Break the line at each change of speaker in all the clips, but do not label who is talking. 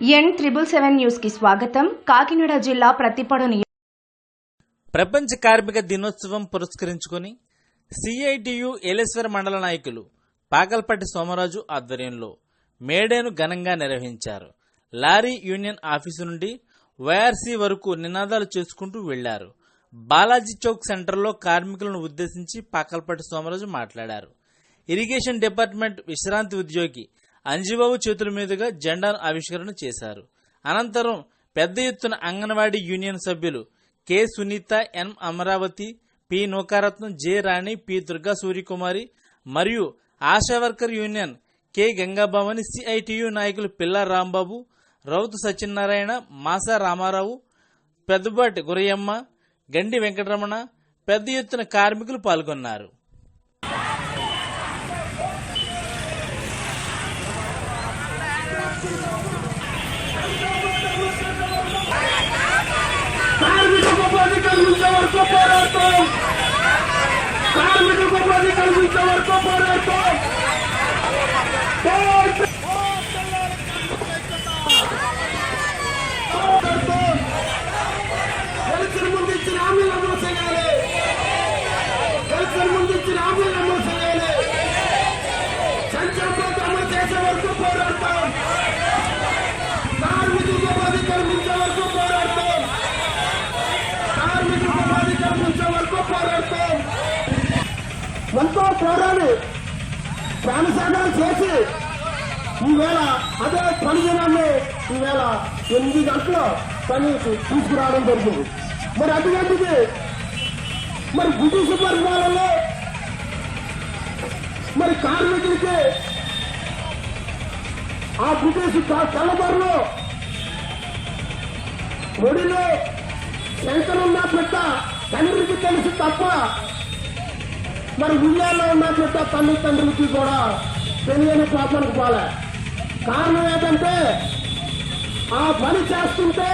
N777 news కి స్వాగతం. కాకినాడ జిల్లా ప్రతిపాడు
ప్రపంచ కార్మిక దినోత్సవం పురస్కరించుకుని సిఐటియు ఏలేశ్వర మండల నాయకులు పాకల్పట్టి సోమరాజు ఆధ్వర్యంలో మేడేను ఘనంగా నిర్వహించారు. లారీ యూనియన్ ఆఫీసు నుండి వైఆర్సీ వరకు నినాదాలు చేసుకుంటూ వెళ్లారు. బాలాజీ చౌక్ సెంటర్లో కార్మికులను ఉద్దేశించి పాకల్పట్టి సోమరాజు మాట్లాడారు. ఇరిగేషన్ డిపార్ట్మెంట్ విశ్రాంతి ఉద్యోగి అంజిబాబు చేతుల మీదుగా జెండాను ఆవిష్కరణ చేశారు. అనంతరం పెద్ద ఎత్తున అంగన్వాడీ యూనియన్ సభ్యులు కె సునీత, ఎన్ అమరావతి, పి నూకారత్నం, జె రాణి, పి దుర్గా సూర్యకుమారి మరియు ASHA worker union K Gangabhavani, CITU నాయకులు పిల్లా రాంబాబు, రౌతు సత్యనారాయణ, మాసా రామారావు, పెద్దబాటి గురయ్యమ్మ, గండి వెంకటరమణ పెద్ద ఎత్తున కార్మికులు పాల్గొన్నారు.
ఎంతో పోరాడి ప్రాణత్యాగాలు చేసి ఈవేళ అదే పని దినాన్ని ఈవేళ 8 గంటల పని తీసుకురావడం జరిగింది. మరి అటువంటిది మరి బ్రిటిష్ పరిపాలనలో మరి కార్మికులకి ఆ బ్రిటిష్ తెల్లబరులో ఒడిలో శంకరున్నా పెట్ట తండ్రికి తెలుసు తప్ప మరి ఉయ్యాల్లో ఉన్న పెట్ట తండ్రికి కూడా తెలియని పాపనికి పోలే. కారణం ఏంటంటే ఆ పని చేస్తుంటే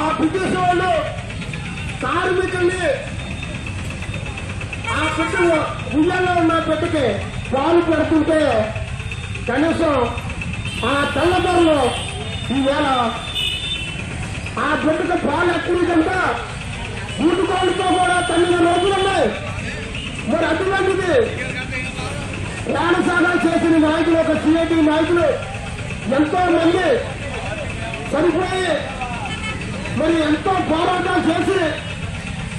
ఆ బ్రిటిష్ వాళ్ళు కార్మికుల్ని ఆ పెట్ట ఉయ్యాల్లో ఉన్న పెట్టకి పాలు పెడుతుంటే కనీసం ఆ తెల్లబరులో ఈవేళ ఆ బిడ్డకు పాలు ఎక్కడికంట ఊటుకోళ్ళతో కూడా తల్లిన రోజులున్నాయి. మరి అటువంటిది ప్రాణసాగం చేసిన నాయకులు, ఒక సిఐటి నాయకులు ఎంతో మంది చనిపోయి మరి ఎంతో పోరాటాలు చేసి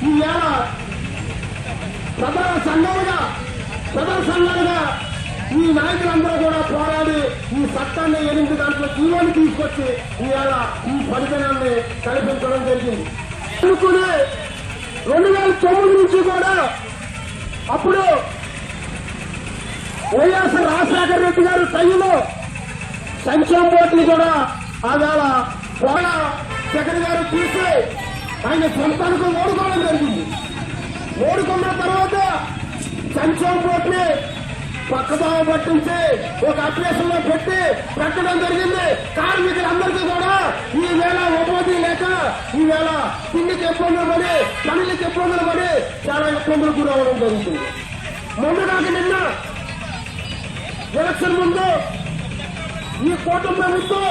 ఈవేళ ప్రధాన సంఘాలుగా ఈ నాయకులందరూ కూడా పోరాడి ఈ చట్టాన్ని 8 గంటల జీవాన్ని తీసుకొచ్చి ఈవేళ ఈ పరిజనాన్ని కల్పించడం జరిగింది. అనుకుని 2009 నుంచి కూడా అప్పుడు వైఎస్ రాజశేఖర రెడ్డి గారు టైంలో సంక్షేమ బోర్డుని కూడా ఆవేళ జగన్ గారు తీసి ఆయన సొంతానికి ఓడుకోవడం జరిగింది. ఓడుకున్న తర్వాత సంక్షేమ బోర్డుని పక్కదావ పట్టించి ఒక అప్లికేషన్ లో పెట్టి పెట్టడం జరిగింది. కార్మికులందరికీ కూడా ఈవేళ ఉపాధి లేక ఈవేళ తిండికి ఇబ్బందులు పడి, పనులకి ఇబ్బందులు పడి చాలా ఇబ్బందులు గురవడం జరుగుతుంది. ముందుగా నిన్న ఎలక్షన్ ముందు ఈ కూటమి ప్రభుత్వం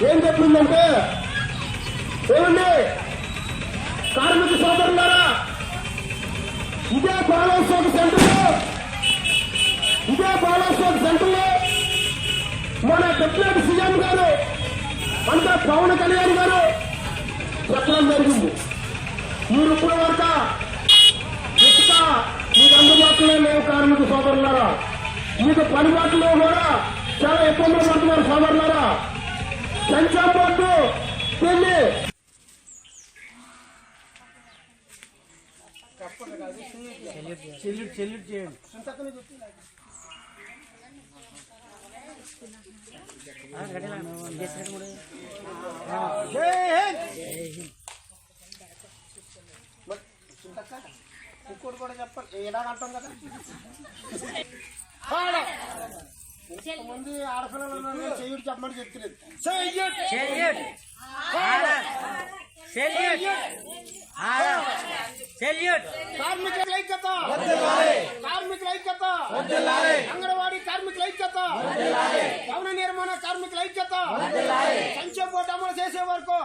ఏం చెప్పిందంటే, ఏమండి కార్మిక సోదరులారా, ఇదే బాలోత్సవ సెంటర్లో మన డిప్యూటీ సీఎం గారు అంటే పవన్ కళ్యాణ్ గారు చెప్పడం జరిగింది. మీరు ఇప్పుడు వరకు ఇసుక మీకు అందుబాటులో లేవు కార్మిక సోదరులారా, మీకు పనిబాటులో కూడా చాలా ఇబ్బందులు పడుతున్నారు సోదరులారా. సంక్షేమ బోర్డు దీన్ని చెల్లిట్ చేయండి. ఇంకోటి కూడా చెప్పండి, ఎలాగంటాం కదా ఇంతమంది ఆడపిల్లలు చెయ్యడు చెప్పమని చెప్తలేదు. కార్మికుల ఐక్యత, అంగన్వాడీ కార్మికుల ఐక్యత, భవన నిర్మాణ కార్మికుల ఐక్యత. వరకు